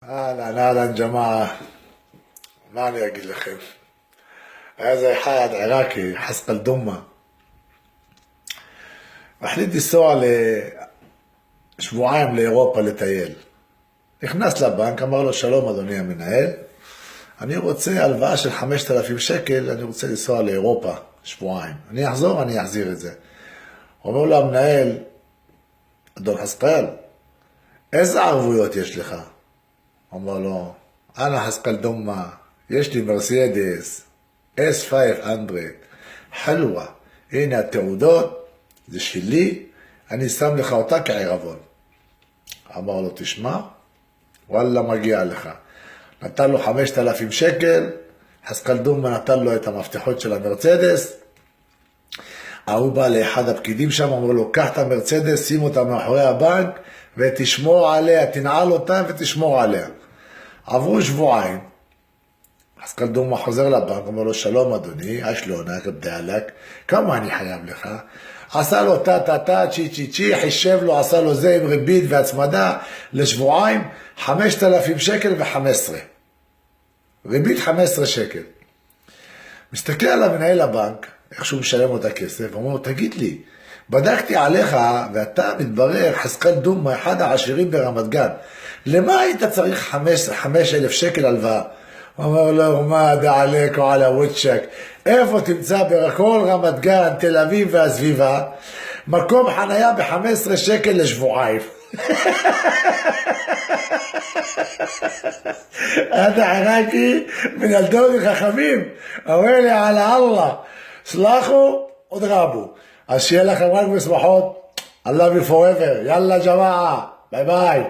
אהלן, אהלן ג'מאעה, מה אני אגיד לכם? היה זה אחד עיראקי, חסקל דומה. החליט לנסוע לשבועיים לאירופה לטייל. נכנס לבנק, אמר לו, שלום אדוני המנהל, אני רוצה הלוואה של 5,000 שקל, אני רוצה לנסוע לאירופה שבועיים. אני אחזור, אני אחזיר את זה. אומר לו המנהל, אדון חסקל, איזה ערבויות יש לך? אמר לו, אנא חסקל דומה, יש לי מרסידס S500, חלוה, הנה התעודות, זה שלי, אני שם לך אותה כערבון. אמר לו, תשמע, וואלה מגיע לך. נתן לו 5,000 שקל, חסקל דומה נתן לו את המפתחות של המרצדס, הוא בא לאחד הפקידים שם, אמר לו, קח את המרצדס, שים אותה מאחורי הבנק, ותשמור עליה, תנעל אותה ותשמור עליה. עברו שבועיים, חסקל דומה חוזר לבנק, אומר לו, שלום אדוני, יש לו ענק בדלק, כמה אני חייב לך? עשה לו טה, צ'י, חישב לו, עשה לו זה עם ריבית והצמדה, לשבועיים, 5,000 שקל ו-15. ריבית 15 שקל. מסתכל על המנהל הבנק, איך שהוא משלם אותה כסף, אומר לו, תגיד לי, בדקתי עליך, ואתה מתברר, חסקל דומה, אחד העשירים ברמת גן, למה היית צריך 5,000 שקל הלוואה? הוא אומר לו, מה דעלק או על הוודשק? איפה תמצא בכל רמת גן, תל אביב והסביבה, מקום חנייה ב-15 שקל לשבועיים? אתה עיראקי מן אלדוני חכמים, אומר לי על אללה, סלחו ודרבו. אז שיהיה לכם רק בשמחות, I love you forever, יאללה ג'מאעה, ביי ביי.